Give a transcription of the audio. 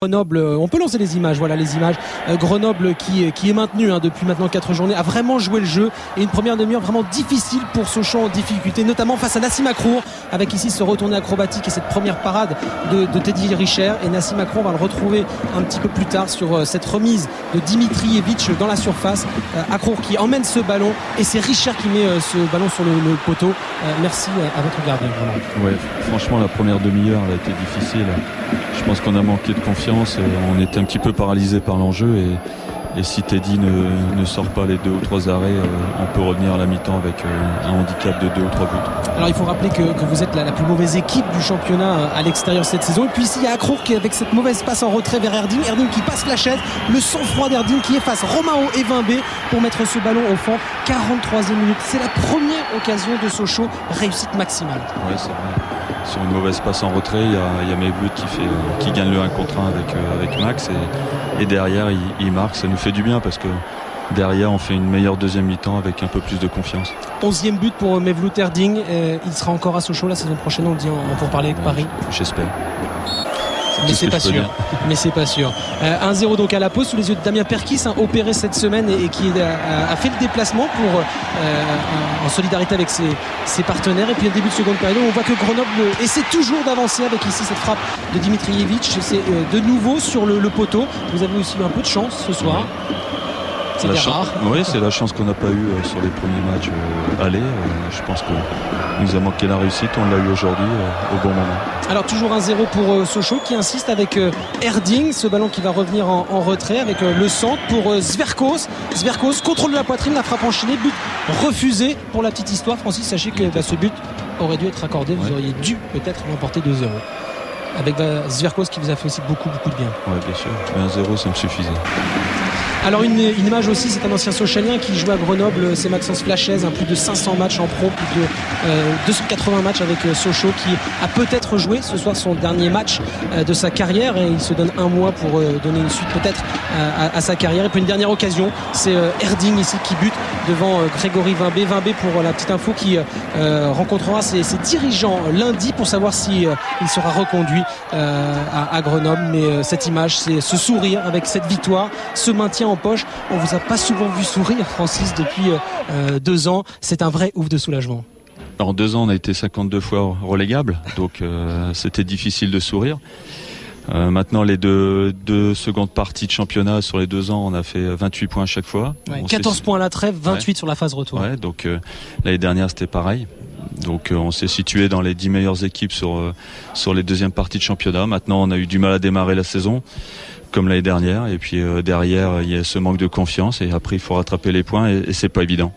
Grenoble, on peut lancer les images, voilà les images. Grenoble qui est maintenu depuis maintenant 4 journées, a vraiment joué le jeu et une première demi-heure vraiment difficile pour Sochaux en difficulté, notamment face à Nassim Akrour, avec ici ce retourné acrobatique et cette première parade de Teddy Richer. Et Nassim Akrour, on va le retrouver un petit peu plus tard sur cette remise de Dimitrijevic dans la surface. Akrour qui emmène ce ballon et c'est Richer qui met ce ballon sur le poteau. Merci à votre gardien. Ouais, franchement la première demi-heure elle a été difficile. Je pense qu'on a manqué de confiance, on était un petit peu paralysé par l'enjeu et si Teddy ne sort pas les 2 ou 3 arrêts, on peut revenir à la mi-temps avec un handicap de 2 ou 3 buts. Alors il faut rappeler que vous êtes la plus mauvaise équipe du championnat à l'extérieur cette saison. Et puis ici il y a Akrour qui avec cette mauvaise passe en retrait vers Erding qui passe la chaise, le sang-froid d'Erding qui efface Romao et Vimbé pour mettre ce ballon au fond. 43e minute, c'est la première occasion de Sochaux, réussite maximale. Ouais, c'est vrai. Sur une mauvaise passe en retrait, il y a Mevlut qui gagne le 1 contre 1 avec Max et derrière il marque. Ça nous fait du bien parce que derrière on fait une meilleure deuxième mi-temps avec un peu plus de confiance. 11e but pour Mevlut Erding, il sera encore à Sochaux la saison prochaine, on dit pour parler avec Paris. J'espère. Mais c'est pas sûr. Mais c'est pas sûr. 1-0 donc à la pause sous les yeux de Damien Perkis, opéré cette semaine et qui a fait le déplacement pour en solidarité avec ses partenaires. Et puis au début de seconde période, on voit que Grenoble essaie toujours d'avancer avec ici cette frappe de Dimitrijevic. C'est de nouveau sur le poteau. Vous avez aussi eu un peu de chance ce soir. C'est rare. Oui, c'est la chance qu'on n'a pas eu sur les premiers matchs aller. Je pense que nous a manqué la réussite, on l'a eu aujourd'hui au bon moment. Alors toujours 1-0 pour Sochaux qui insiste avec Erding, ce ballon qui va revenir en retrait avec le centre pour Zverkos. Zverkos, contrôle de la poitrine, la frappe enchaînée, but refusé. Pour la petite histoire, Francis, sachez que ce but aurait dû être accordé, vous auriez dû peut-être l'emporter 2-0. Avec Zverkos qui vous a fait aussi beaucoup de bien. Oui, bien sûr, mais 1-0 ça me suffisait. Alors une image aussi, c'est un ancien Sochalien qui joue à Grenoble, c'est Maxence Flachez, plus de 500 matchs en pro, plus de 280 matchs avec Sochaux, qui a peut-être joué ce soir son dernier match de sa carrière et il se donne un mois pour donner une suite peut-être à sa carrière. Et puis une dernière occasion, c'est Erding ici qui bute devant Grégory Vimbé. Vimbé, pour la petite info, qui rencontrera ses dirigeants lundi pour savoir si il sera reconduit à Grenoble. Mais cette image, c'est ce sourire avec cette victoire, ce maintien en poche. On vous a pas souvent vu sourire, Francis, depuis 2 ans. C'est un vrai ouf de soulagement. En 2 ans, on a été 52 fois relégable, donc c'était difficile de sourire. Maintenant, les deux secondes parties de championnat sur les 2 ans, on a fait 28 points à chaque fois. Ouais, 14 points à la trêve, 28 sur la phase retour. Ouais, donc l'année dernière, c'était pareil. Donc on s'est situé dans les 10 meilleures équipes sur les deuxièmes parties de championnat. Maintenant, on a eu du mal à démarrer la saison, comme l'année dernière. Et puis derrière, il y a ce manque de confiance. Et après, il faut rattraper les points et c'est pas évident.